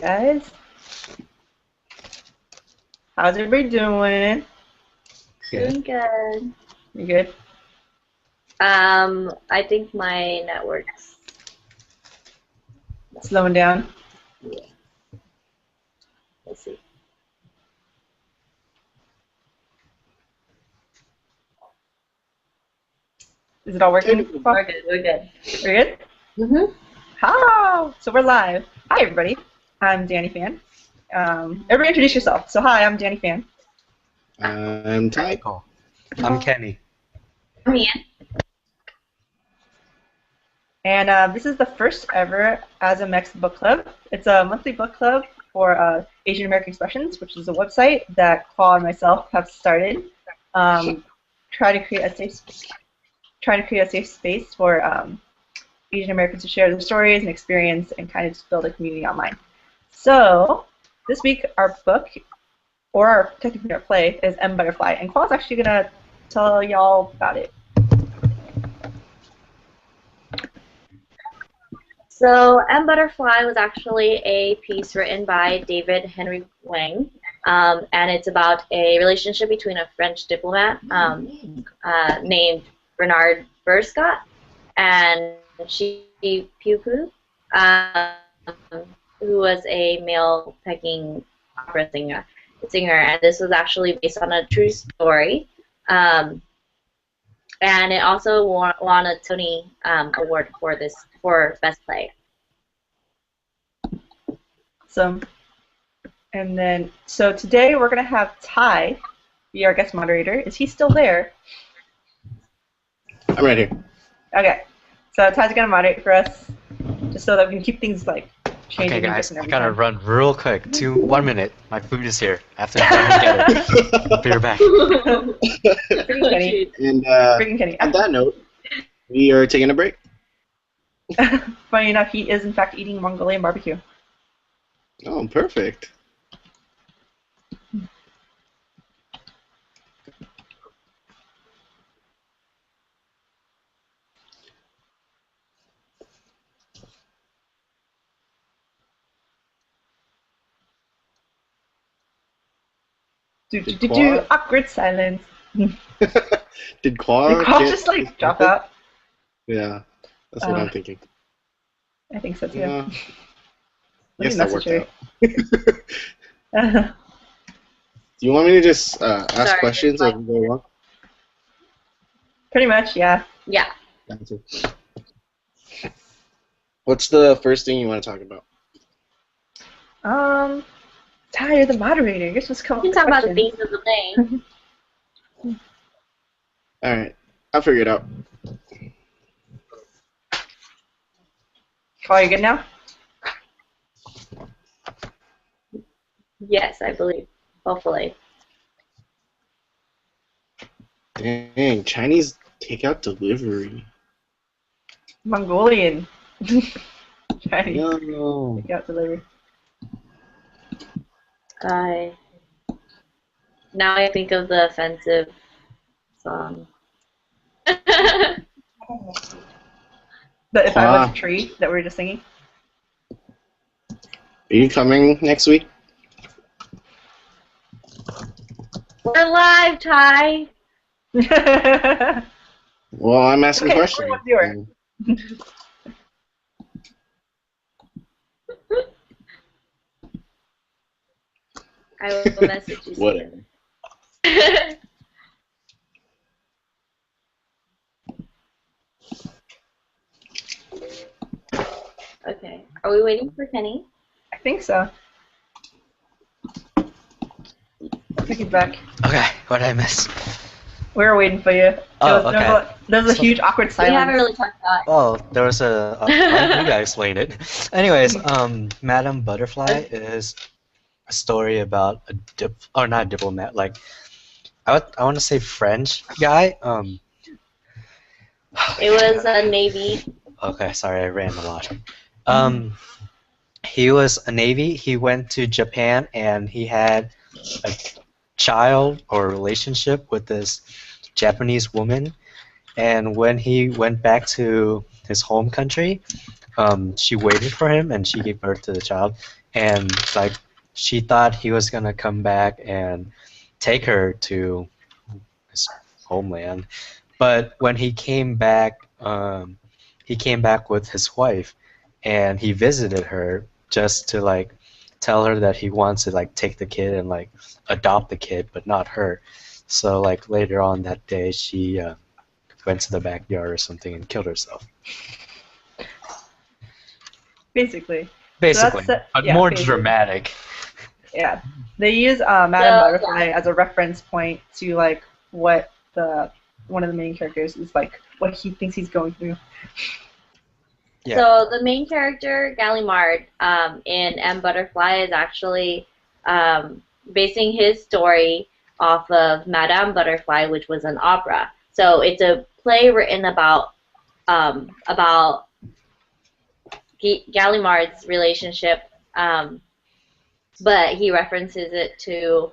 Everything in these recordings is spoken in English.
guys. How's everybody doing? Doing good. You good? I think my network's Slowing down? yeah. We'll see. Is it all working? We're good. We're good. We're good? Mhm. Hi! So we're live. Hi, everybody. I'm Danny Fan. Everybody introduce yourself. So hi, I'm Danny Fan. I'm Ty. Oh, I'm Kenny. I'm Ian. And this is the first ever ASAMX Book Club. It's a monthly book club for Asian American Expressions, which is a website that Claw and myself have started. Trying to create a safe space for Asian Americans to share their stories and experience and kind of just build a community online. So this week our book, or technically our play, is M. Butterfly, and Claw's actually gonna tell y'all about it. So, M. Butterfly was actually a piece written by David Henry Hwang, and it's about a relationship between a French diplomat named Bernard Berscott and Shi Pupu, who was a male pecking opera singer, and this was actually based on a true story. And it also won a Tony Award for Best Play. So today we're gonna have Ty be our guest moderator. Is he still there? I'm right here. Okay. So Ty's gonna moderate for us, just so that we can keep things like changing. Okay, guys, and I every gotta time. run real quick. 1 minute. My food is here. I have to run and get it. Be right back. Freaking Kenny. And Freaking Kenny. on that note, we are taking a break. Funny enough, he is in fact eating Mongolian barbecue. Oh, perfect. Awkward silence. Did Claw Did Claw just like drop out? Yeah, that's what I'm thinking. I think so too. Yeah. Let Yes, me that message worked her. out. Do you want me to just ask Sorry, questions as we go along? Pretty much, yeah. Yeah. Gotcha. What's the first thing you want to talk about? Ty, you're the moderator. You're supposed to come up We with can talk about the questions. themes of the day. All right, I'll figure it out. Claw, you good now? Yes, I believe. Hopefully. Dang, Chinese takeout delivery. Mongolian. Chinese. No. Takeout delivery. Now I think of the offensive song. But if I was a tree that we were just singing. Are you coming next week? We're live, Ty. Well, I'm asking Okay, questions. let's do it. I will message you soon. Whatever. Okay. Are we waiting for Kenny? I think so. I think he's back. Okay, what did I miss? We were waiting for you. Okay. There was a huge awkward We silence. haven't really talked about it. Oh, there was a you guys explained it. Anyways, Madame Butterfly is a story about not a diplomat, like I want to say French guy. It was a Navy. Okay, sorry, I ran a lot. He was a Navy. He went to Japan and he had a child or relationship with this Japanese woman. And when he went back to his home country, she waited for him and she gave birth to the child. and like she thought he was gonna come back and take her to his homeland, but when he came back with his wife, and he visited her just to like tell her that he wants to like take the kid and like adopt the kid, but not her. So like later on that day, she went to the backyard or something and killed herself. Basically. Basically, So but yeah, more basically. dramatic. Yeah. They use Madame Butterfly as a reference point to like what one of the main characters is like, what he thinks he's going through. Yeah. So the main character, Gallimard, in M. Butterfly is actually basing his story off of Madame Butterfly, which was an opera. So it's a play written about Gallimard's relationship, but he references it to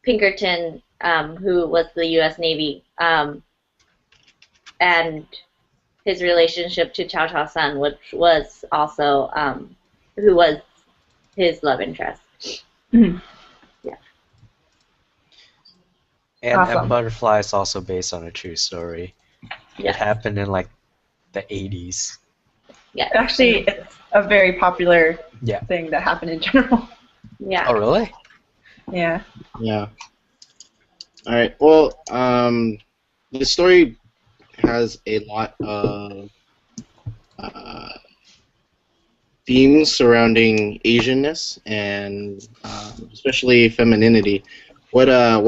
Pinkerton, who was the U.S. Navy, and his relationship to Chow Chow Sun, which was also who was his love interest. Mhm. Yeah. And Awesome. M. Butterfly is also based on a true story. Yeah. It happened in like the 80s. Yeah. Actually, it's a very popular Yeah. thing that happened in general. Yeah. Oh, really? Yeah. Yeah. All right. Well, the story has a lot of themes surrounding Asianness and especially femininity. How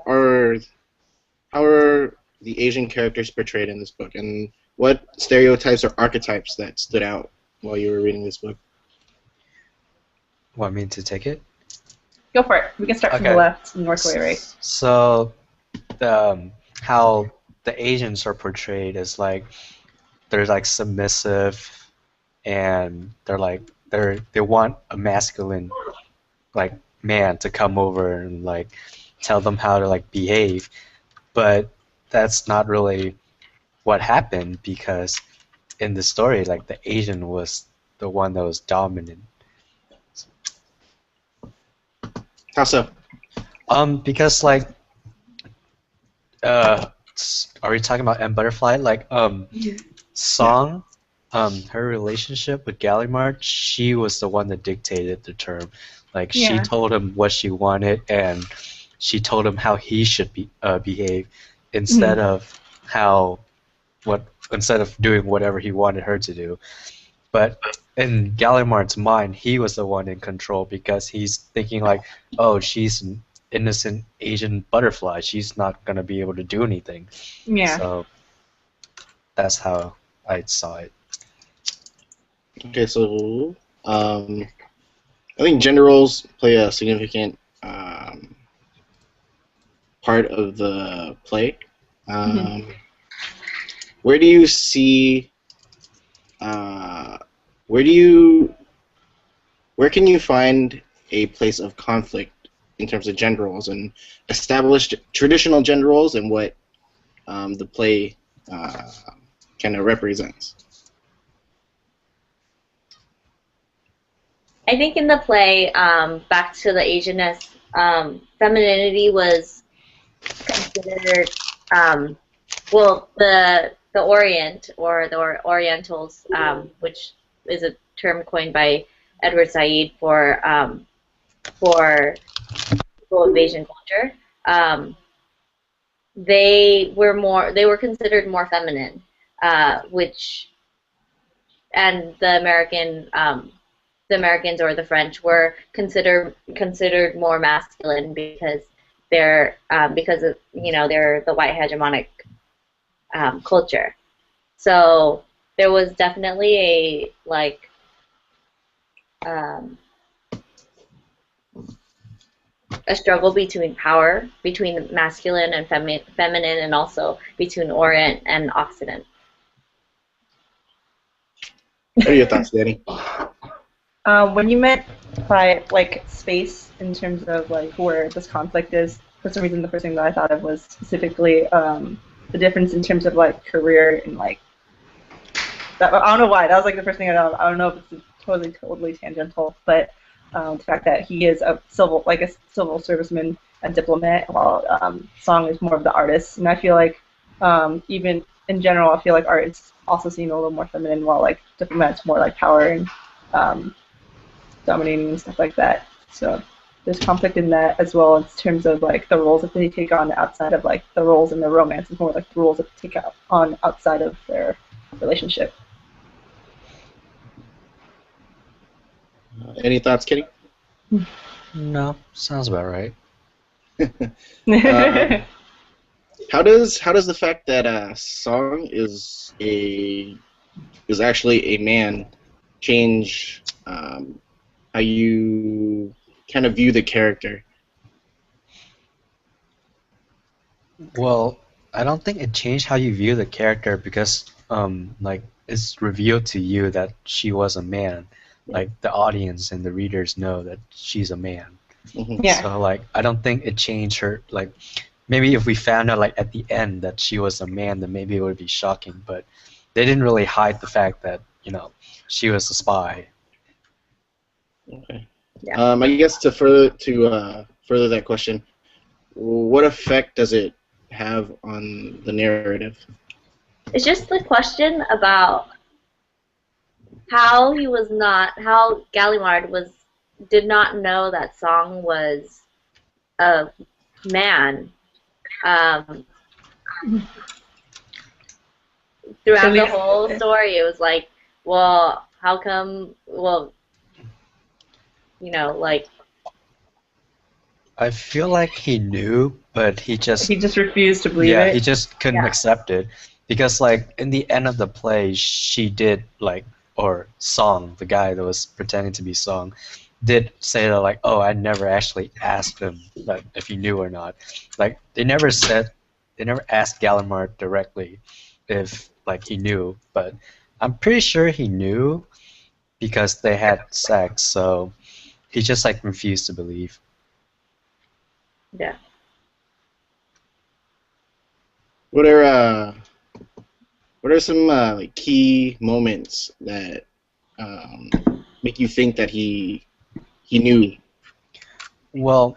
are the Asian characters portrayed in this book, and what stereotypes or archetypes that stood out while you were reading this book? Want me to take it? Go for it. We can start from the Okay. left, north way, right? So, how the Asians are portrayed is like they're like submissive, and they want a masculine like man to come over and like tell them how to like behave, but that's not really what happened, because in the story like the Asian was the one that was dominant. How so? Because like are we talking about M. Butterfly? Like Song, her relationship with Gallimard, she was the one that dictated the term. Like she Yeah. told him what she wanted, and she told him how he should behave, instead of instead of doing whatever he wanted her to do. But in Gallimard's mind, he was the one in control, because he's thinking like, oh, she's an innocent Asian butterfly. She's not gonna be able to do anything. Yeah. So that's how I saw it. Okay, so I think gender roles play a significant part of the play. Where do you see? Where can you find a place of conflict in terms of gender roles and established traditional gender roles and what the play kind of represents? I think in the play, back to the Asianness, femininity was considered, well, the Orient or the Orientals, which is a term coined by Edward Said for people of Asian culture. They were considered more feminine, and the Americans or the French were considered more masculine, because they're because of they're the white hegemonic culture. So there was definitely a a struggle between power, between masculine and feminine, and also between Orient and Occident. What are your thoughts, Danny? When you meant by like space in terms of like where this conflict is, for some reason the first thing that I thought of was specifically the difference in terms of like career and like that. I don't know why. That was like the first thing I thought of. I don't know if it's totally tangential, but the fact that he is a civil serviceman and diplomat, while Song is more of the artist, and I feel like even in general, I feel like art is also seen a little more feminine, while like diplomat's more like power and dominating and stuff like that. So there's conflict in that as well in terms of like the roles that they take on outside of like the roles in the romance, and more like the roles that they take on outside of their relationship. Any thoughts, Kitty? No, sounds about right. How does the fact that Song is actually a man change how you kind of view the character? Well, I don't think it changed how you view the character because like it's revealed to you that she was a man. Like the audience and the readers know that she's a man. Mm-hmm. Yeah. So like I don't think it changed her. Like maybe if we found out like at the end that she was a man, then maybe it would be shocking. But they didn't really hide the fact that she was a spy. Okay. Yeah. I guess to further that question, what effect does it have on the narrative? It's just the question about how Gallimard did not know that Song was a man. Throughout the whole story, it was like, well, how come? Well, like. I feel like he knew, but he just refused to believe it. he just couldn't accept it because like in the end of the play, she did or Song, the guy that was pretending to be Song, did say that like, oh, I never actually asked him that if he knew or not. Like they never asked Gallimard directly if like he knew, but I'm pretty sure he knew because they had sex, so he just like refused to believe. Yeah. What are some like key moments that make you think that he knew? Well,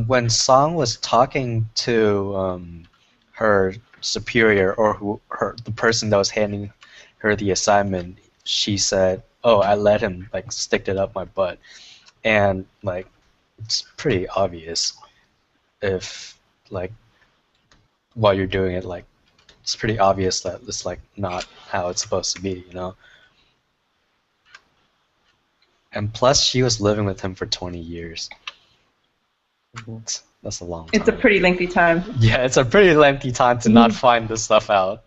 when Song was talking to her superior or the person that was handing her the assignment, she said, "Oh, I let him like stick it up my butt," and like it's pretty obvious if like while you're doing it, like it's pretty obvious that it's like not how it's supposed to be, And plus, she was living with him for 20 years. That's a long time. It's a pretty lengthy time. Yeah, it's a pretty lengthy time to not find this stuff out.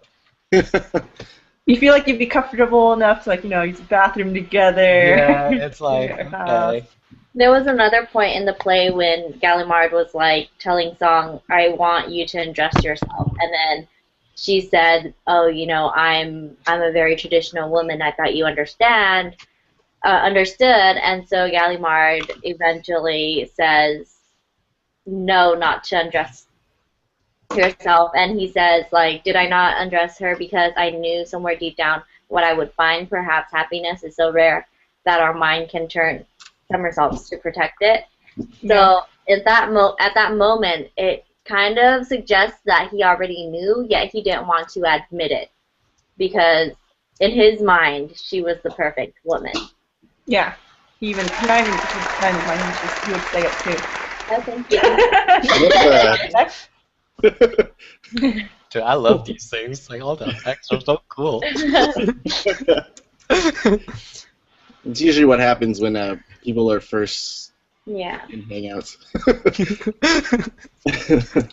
You feel like you'd be comfortable enough to use the bathroom together. Yeah, it's like, okay. There was another point in the play when Gallimard was like telling Song, "I want you to undress yourself," and then she said, "Oh, I'm a very traditional woman. I thought you understood." And so Gallimard eventually says, "No, not to undress yourself." And he says, like, "Did I not undress her because I knew somewhere deep down what I would find? Perhaps happiness is so rare that our mind can turn somersaults to protect it." So at that moment, it kind of suggests that he already knew, yet he didn't want to admit it because in his mind, she was the perfect woman. Yeah, he would say it too. Oh, thank you. Dude, I love these things. Like all the effects are so cool. It's usually what happens when people are first in hangouts.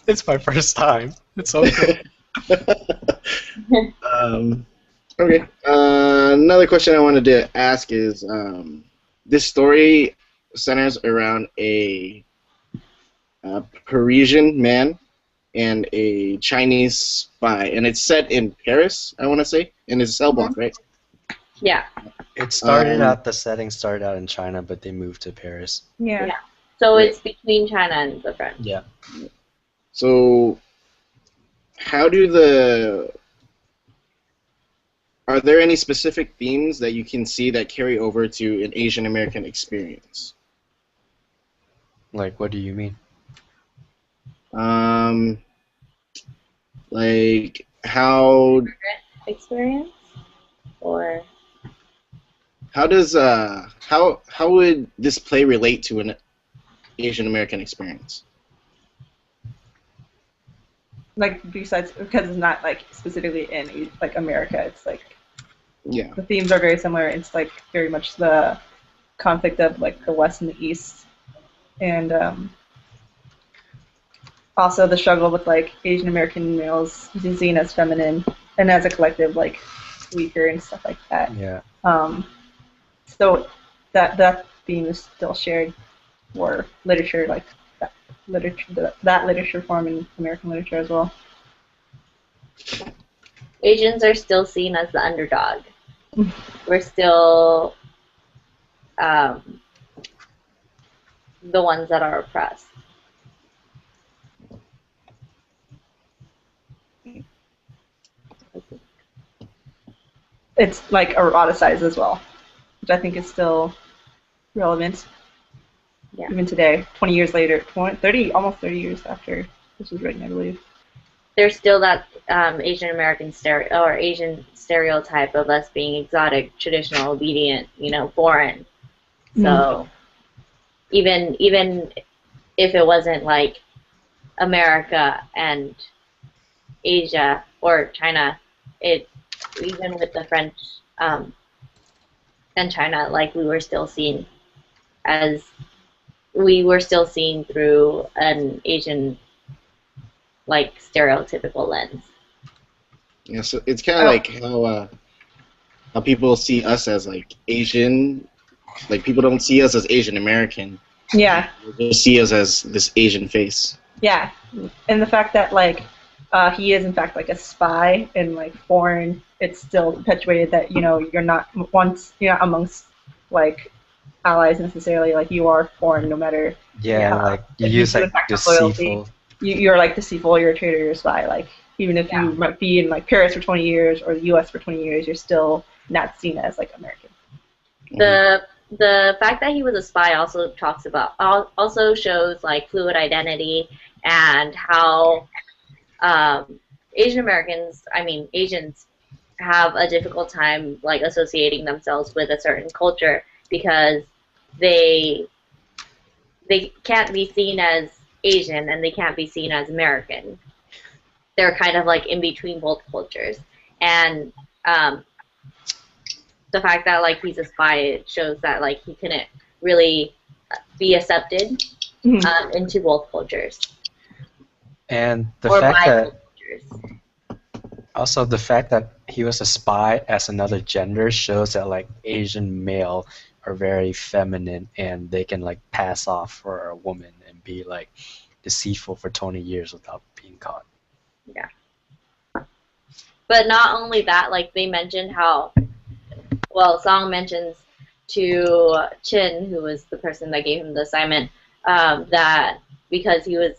It's my first time. It's okay. Okay. Another question I wanted to ask is, this story centers around a Parisian man and a Chinese spy, and it's set in Paris, I want to say, and it's a cell block, right? Yeah. It started out, the setting started out in China, but they moved to Paris. Yeah. So it's between China and the French. Yeah. So, how do are there any specific themes that you can see that carry over to an Asian American experience? Like, what do you mean? Like how Experience? Or how does how would this play relate to an Asian American experience? Like besides, because it's not like specifically in like America, it's like Yeah. the themes are very similar. It's like very much the conflict of like the West and the East, and also the struggle with like Asian American males being seen as feminine and as a collective like weaker and stuff like that. Yeah. So that theme is still shared for literature, like that literature form in American literature as well. Asians are still seen as the underdog. We're still the ones that are oppressed. It's like eroticized as well, which I think is still relevant even today, 20 years later, 30, almost 30 years after this was written, I believe. There's still that Asian American Asian stereotype of us being exotic, traditional, obedient, foreign. So even if it wasn't like America and Asia or China, even with the French and China, like we were still seen through an Asian like stereotypical lens. Yeah, so it's kind of like how people see us as like Asian, like people don't see us as Asian American. Yeah. They just see us as this Asian face. Yeah, and the fact that like he is in fact like a spy and like foreign, it's still perpetuated that you're not amongst like allies necessarily, like you are foreign no matter. Yeah, like you use like deceitful. You're like deceitful, you're a traitor, you're a spy. Like even if you might be in like Paris for 20 years or the U.S. for 20 years, you're still not seen as like American. The fact that he was a spy also shows like fluid identity and how Asians have a difficult time like associating themselves with a certain culture because they can't be seen as Asian and they can't be seen as American. They're kind of like in between both cultures, and the fact that like he's a spy, it shows that like he couldn't really be accepted into both cultures. And the fact that he was a spy as another gender shows that like Asian male are very feminine and they can like pass off for a woman and be like deceitful for 20 years without being caught. Yeah. But not only that, like they mentioned how, Song mentions to Chin, who was the person that gave him the assignment, that because he was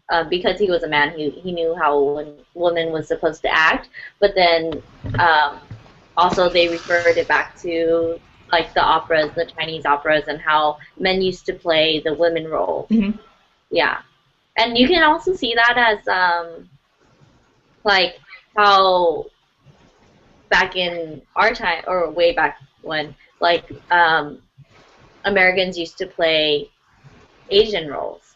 a man, he knew how a woman was supposed to act. But then also they referred it back to like the operas, the Chinese operas, and how men used to play the women role. Mm-hmm. Yeah, and you can also see that as like how back in our time, or way back when, like Americans used to play Asian roles.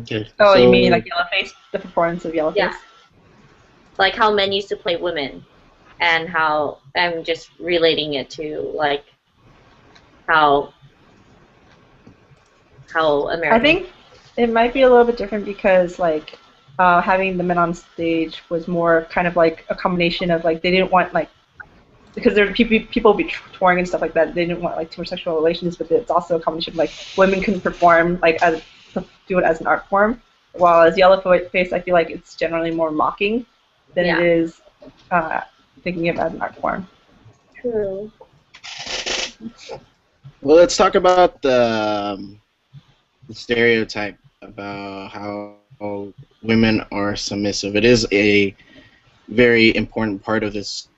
Okay. Oh, so, you mean like Yellowface, the performance of Yellowface? Yeah. Like how men used to play women, and how I'm just relating it to like how Americans. I think it might be a little bit different because like having the men on stage was more kind of like a combination of like they didn't want like, because there people be touring and stuff like that, they didn't want like too much sexual relations, but it's also a combination of like women couldn't perform like do it as an art form, while as Yellowface I feel like it's generally more mocking than it is thinking of it as an art form. True. Well, let's talk about the stereotype about how women are submissive. It is a very important part of this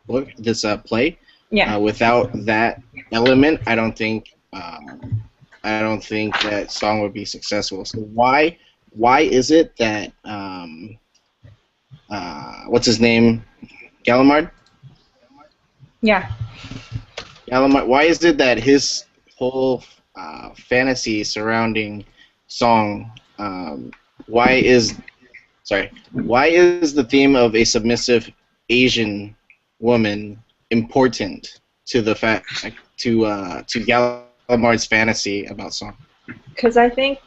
book, this play. Yeah. Without that element, I don't think that song would be successful. So why is it that what's his name, Gallimard? Yeah. Gallimard. Why is it that his whole fantasy surrounding song? Why is Why is the theme of a submissive Asian woman important to the to Gallimard's fantasy about song? Because I think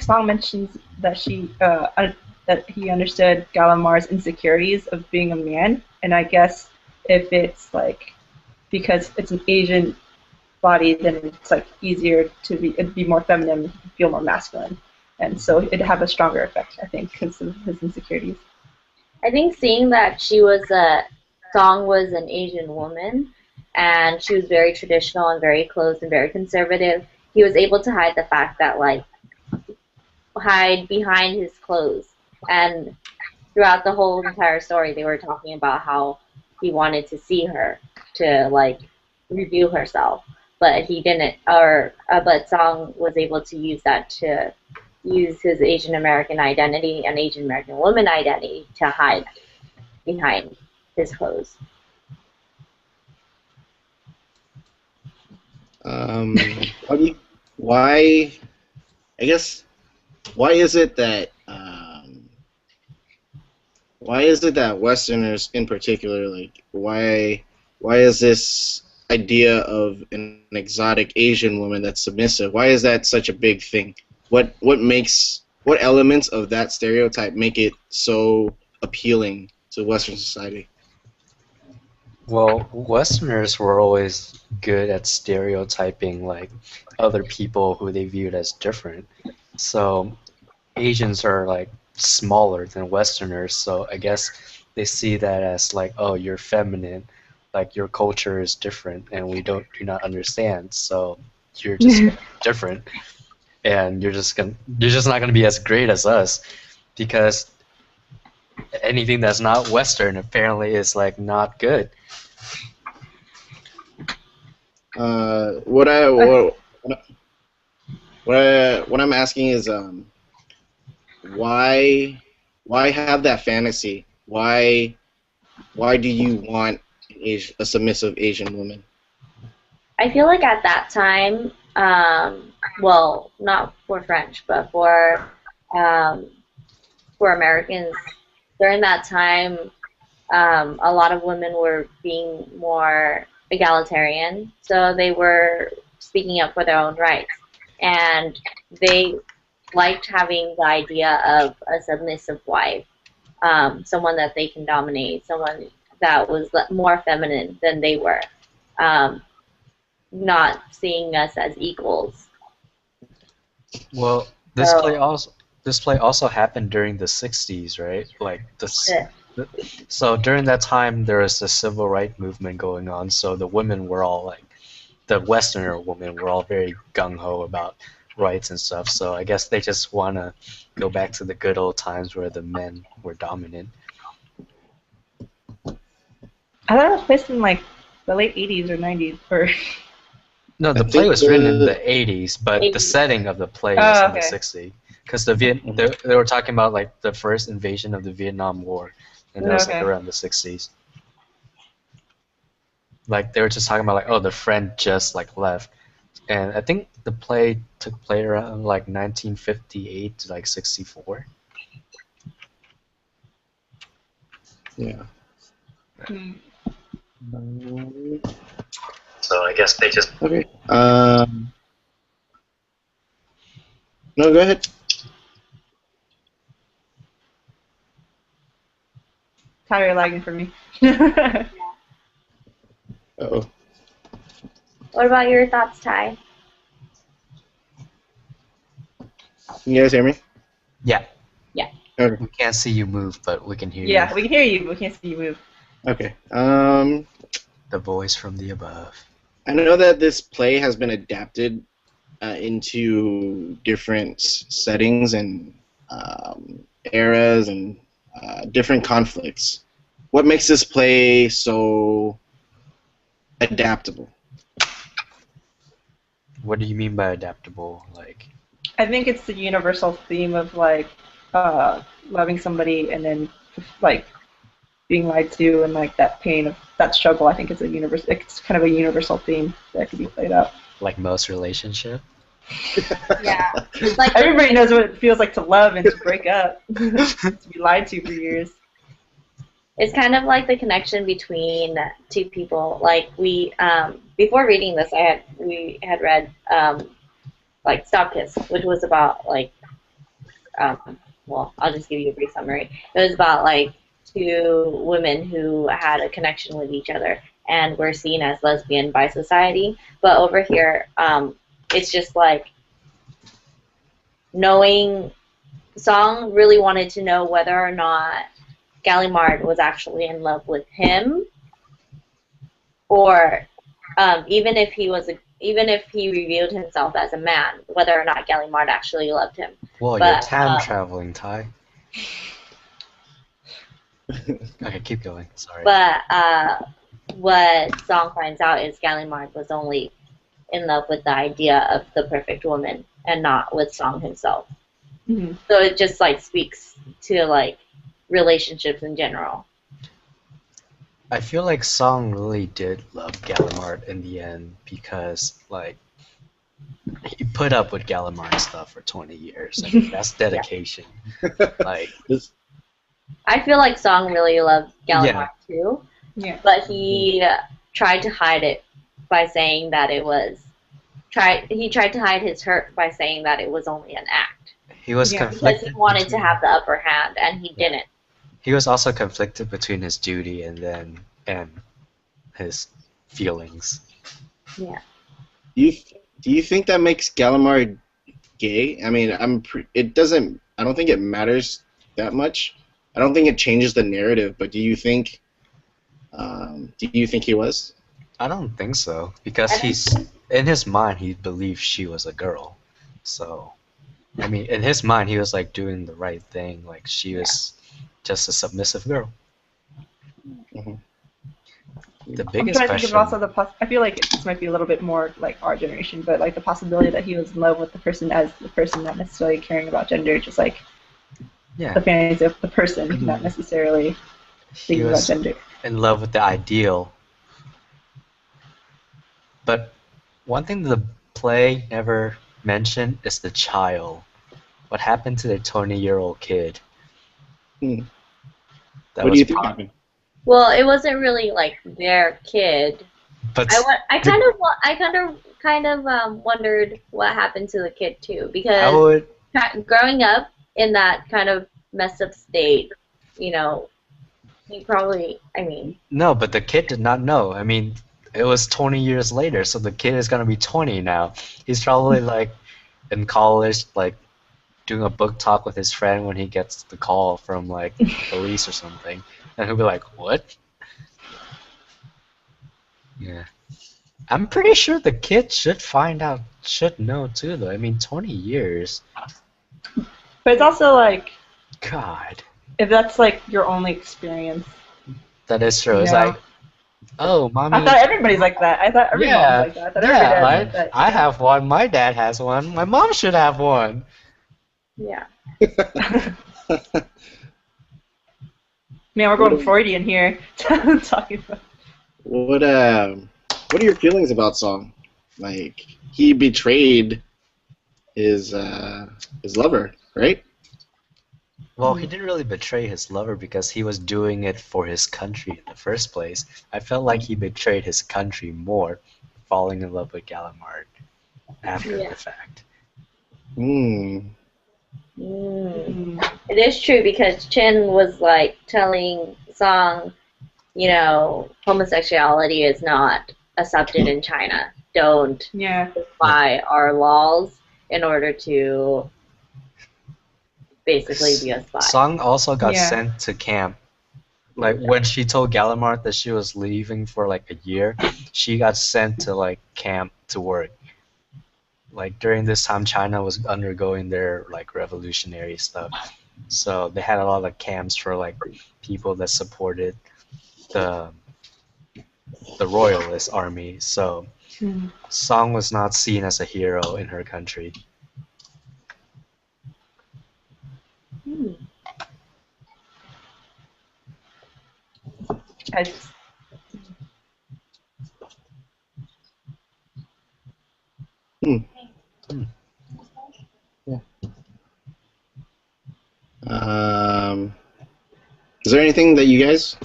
Song mentions that that he understood Gallimard's insecurities of being a man, and I guess if it's like because it's an Asian body, then it's like easier to it'd be more feminine, feel more masculine, and so it'd have a stronger effect, I think, because of his insecurities. I think seeing that Song was an Asian woman, and she was very traditional and very closed and very conservative, he was able to hide the fact that, like, hide behind his clothes. And throughout the whole entire story, they were talking about how he wanted to see her to, like, reveal herself, but he didn't. But Song was able to use that to use his Asian American identity and Asian American woman identity to hide behind his clothes. Why? I guess. Why is it that? Why is it that Westerners, in particular, like why is this idea of an exotic Asian woman that's submissive? Why is that such a big thing? What elements of that stereotype make it so appealing to Western society? Well, Westerners were always good at stereotyping like other people who they viewed as different. So Asians are like smaller than Westerners, so I guess they see that as like, oh, you're feminine, like your culture is different and we do not understand, so you're just different, and you're just not gonna be as great as us, because anything that's not Western apparently is like not good. What I'm asking is why have that fantasy? Why do you want a submissive Asian woman? I feel like at that time, well, not for French, but for Americans, during that time, a lot of women were being more egalitarian, so they were speaking up for their own rights, and they liked having the idea of a submissive wife, someone that they can dominate, someone that was more feminine than they were, not seeing us as equals. Well, this play also happened during the 60s, right? Like so during that time there was the civil rights movement going on, so the women were all like, the Westerner women were all very gung-ho about rights and stuff, so I guess they just want to go back to the good old times where the men were dominant. I thought it was placed in like the late 80s or 90s, or No, the play was written in the 80s, but the setting of the play was in the 60s. Because they were talking about like the first invasion of the Vietnam War, and that was like around the 60s. Like they were just talking about like, oh, the French just like left, and I think the play took place around like 1958 to like 64. Yeah. So I guess they just okay. No, go ahead. Tyler, you're lagging for me. Uh-oh. What about your thoughts, Ty? Can you guys hear me? Yeah. Yeah. Okay. We can't see you move, but we can hear you. Yeah, we can hear you, but we can't see you move. Okay. The voice from the above. I know that this play has been adapted into different settings and eras and different conflicts. What makes this play so adaptable? What do you mean by adaptable? Like, I think it's the universal theme of like loving somebody and then like being lied to and like that pain of that struggle. I think is a universal. It's kind of a universal theme that could be played out. like most relationship? Yeah. Like Everybody knows what it feels like to love and to break up, to be lied to for years. it's kind of like the connection between two people. Like we, before reading this, we had read like Stop Kiss, which was about like, well, I'll just give you a brief summary. It was about like two women who had a connection with each other and were seen as lesbian by society. But over here, it's just like knowing. Song really wanted to know whether or not Gallimard was actually in love with him, or even if he revealed himself as a man, whether or not Gallimard actually loved him. Well, But, you're time traveling, Ty. Okay, keep going. Sorry. But what Song finds out is Gallimard was only in love with the idea of the perfect woman and not with Song himself. Mm-hmm. So it just like speaks to like relationships in general. I feel like Song really did love Gallimard in the end because, like, he put up with Gallimard stuff for 20 years. I mean, that's dedication. Like, I feel like Song really loved Gallimard too, Yeah. but he tried to hide it by saying that it was he tried to hide his hurt by saying that it was only an act. he was Yeah. Because conflicted. he wanted to between- have the upper hand, and he didn't. He was also conflicted between his duty and his feelings. Yeah. Do you think that makes Gallimard gay? I mean, it doesn't. I don't think it matters that much. I don't think it changes the narrative. But do you think he was? I don't think so because I think- he's in his mind he believed she was a girl. So, I mean, in his mind he was like doing the right thing. Like she was just a submissive girl. Mhm. The I'm biggest trying to think question. of also I feel like this might be a little bit more like our generation, but like the possibility that he was in love with the person as the person, not necessarily caring about gender, just like Yeah, the fantasy of the person, Mhm. not necessarily he thinking about was gender. in love with the ideal. But one thing the play never mentioned is the child. What happened to the 20-year-old kid? Hmm. That What was do you think pro- happened? Well, it wasn't really like their kid. But I kind of wondered what happened to the kid too, I because would. growing up in that kind of messed up state, you know, he probably. I mean, No, but the kid did not know. I mean, it was 20 years later, so the kid is gonna be 20 now. He's probably like in college, like doing a book talk with his friend when he gets the call from like the police or something, and he'll be like, "What?" Yeah, I'm pretty sure the kid should find out, should know too, though. I mean, 20 years. But it's also like God, if that's like your only experience. that is true. It's Yeah. like, oh, mommy. I thought everybody's like that. I thought every mom Yeah, was like that. I thought every dad was like that. I have one. My dad has one. My mom should have one. yeah. Man, we're going Freudian here. Talking about. What are your feelings about Song? Like he betrayed his lover, right? Well, he didn't really betray his lover because he was doing it for his country in the first place. I felt like he betrayed his country more, falling in love with Gallimard after Yeah. the fact. Hmm. It is true because Chin was like telling Song, you know, homosexuality is not accepted in China. Don't Yeah. defy our laws in order to basically be a spy. Song also got Yeah. sent to camp. Like when she told Gallimard that she was leaving for like a year, she got sent to like camp to work. like during this time, China was undergoing their like revolutionary stuff. So they had a lot of camps for like people that supported the royalist army. So Song was not seen as a hero in her country. Hmm. I just, Hmm. Hmm. Yeah. Is there anything that you guys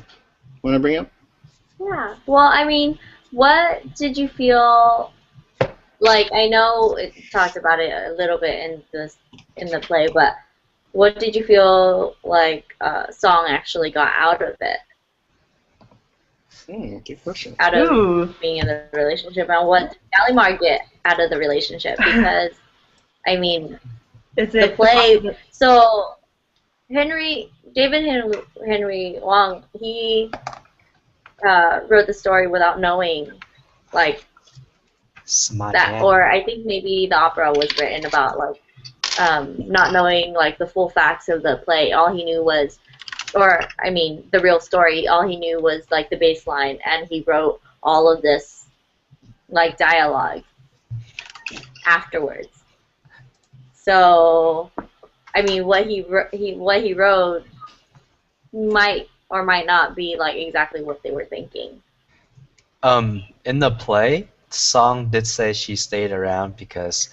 want to bring up? Yeah. Well, I mean, what did you feel like? I know it talked about it a little bit in the play, but what did you feel like Song actually got out of it? Good question. Out of ooh, being in the relationship, and what did Gallimard get out of the relationship? Because I mean, is the it play. So Henry Hwang, he wrote the story without knowing, like Smart that, hand. or I think maybe the opera was written about like not knowing like the full facts of the play. All he knew was, or I mean, the real story. All he knew was like the baseline, and he wrote all of this like dialogue afterwards. So, I mean, what he wrote might or might not be like exactly what they were thinking. In the play, Song did say she stayed around because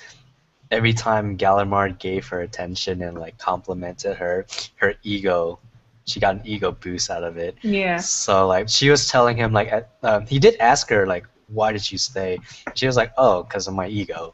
every time Gallimard gave her attention and like complimented her, her ego, she got an ego boost out of it. Yeah. So like she was telling him like he did ask her like why did you stay? She was like, oh, because of my ego.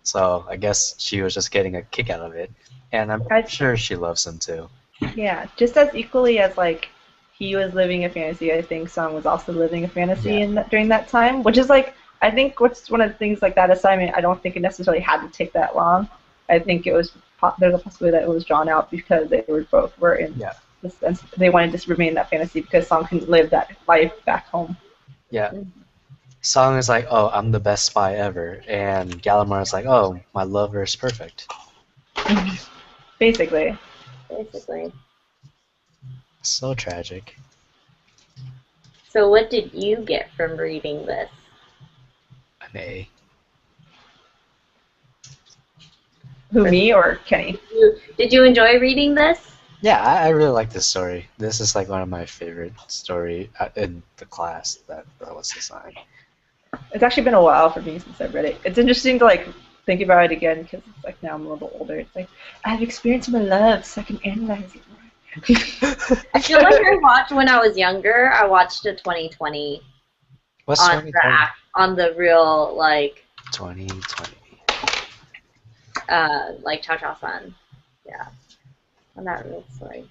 So I guess she was just getting a kick out of it, and I'm sure she loves him too. Yeah, just as equally as like he was living a fantasy, I think Song was also living a fantasy Yeah. during that time, which is like I think what's one of the things like that assignment. I don't think it necessarily had to take that long. I think it was there's a possibility that it was drawn out because they were in Yeah. this sense they wanted to remain in that fantasy because Song couldn't live that life back home. Yeah. Song is like, oh, I'm the best spy ever, and Gallimard is like, oh, my lover is perfect. Basically. Basically. So tragic. So what did you get from reading this? An A. Who, me or Kenny? Did you enjoy reading this? Yeah, I really like this story. This is like one of my favorite story in the class that was assigned. It's actually been a while for me since I've read it. It's interesting to like think about it again because it's like now I'm a little older. It's like I've experienced my love, so I can analyze it more. I feel like I watched when I was younger. I watched a 2020 What's on 2020? on the real like 2020. like Chow Chow San. Yeah, on that real story.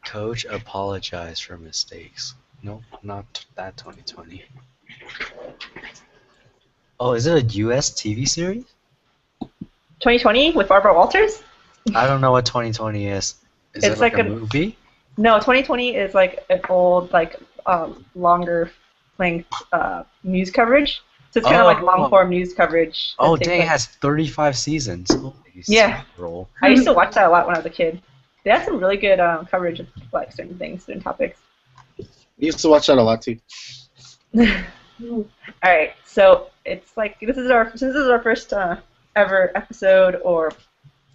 Coach apologized for mistakes. Nope, not that 2020. Oh, is it a US TV series? 2020 with Barbara Walters? I don't know what 2020 is. Is It's it like like a movie? No, 2020 is like an old, like longer length news coverage. So it's kind of like long form news coverage. Oh, that takes, dang, like, it has 35 seasons. Holy Yeah. roll. I used to watch that a lot when I was a kid. They had some really good coverage of like certain things, certain topics. We used to watch that a lot too. All right, so it's like this is our first ever episode or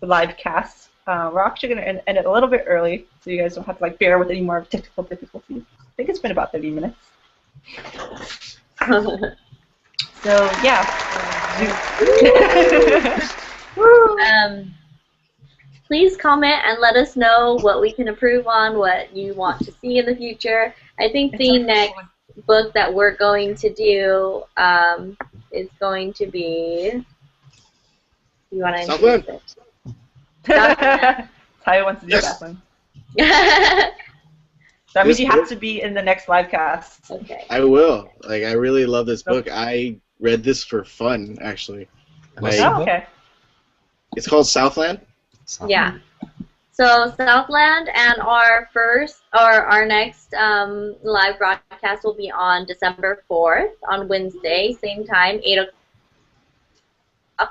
live cast. We're actually going to end it a little bit early, so you guys don't have to like bear with any more technical difficulties. I think it's been about 30 minutes. So yeah. Please comment and let us know what we can improve on, what you want to see in the future. I think the next book that we're going to do is going to be. You want to introduce it? Ty wants to do that one. That means you have to be in the next live cast. Okay. I will. Like, I really love this book. I read this for fun, actually. What's Like, the book? Okay. It's called Southland. Yeah. So Southland and our next live broadcast will be on December 4th on Wednesday, same time,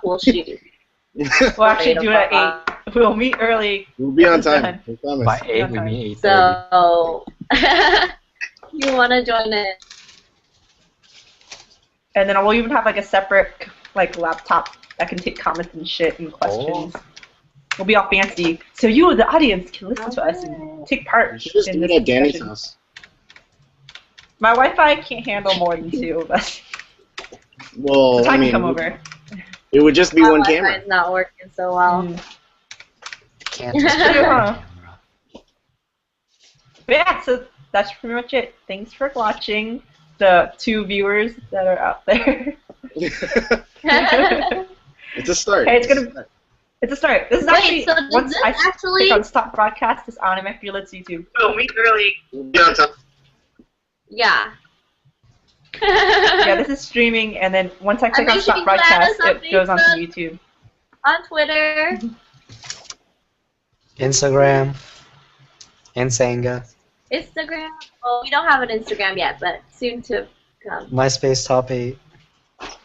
We'll shoot. We'll actually do it at 8. We'll meet early. We'll be on It's time. done. I promise. By 8, we mean 8:30. So, you want to join it? And then we'll even have like a separate like laptop that can take comments and shit and questions. We'll be all fancy, so you, the audience, can listen to us and take part We should just in do this it at Danny's discussion. house. My Wi-Fi can't handle more than 2 of us. Well, So I I can mean, come over. it would just be My one Wi-Fi camera. is not working so well. Can't just True, be on huh? camera. But yeah, so that's pretty much it. Thanks for watching, the 2 viewers that are out there. It's a start. Hey, it's a start. This is Wait, actually, so does once this I actually- click on stop broadcast, it's automatically lets YouTube. We'll meet early. We'll be on time. Yeah. Yeah, this is streaming, and then once I click on think stop you can add us broadcast, on it goes onto Facebook. YouTube. On Twitter. Instagram. Insanga. Instagram. Well, we don't have an Instagram yet, but soon to come. MySpace top 8.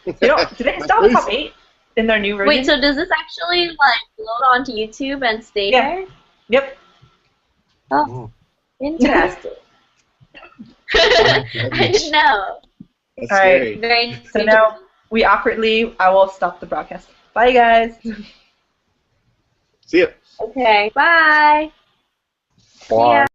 Do they still have top 8 in their new version? Wait, so does this actually like load onto YouTube and stay Yeah. there? Yep. Oh, interesting. I didn't know. That's All right. scary. Very So interesting. now, we awkwardly, I will stop the broadcast. Bye, guys. See ya. Okay, bye. Bye.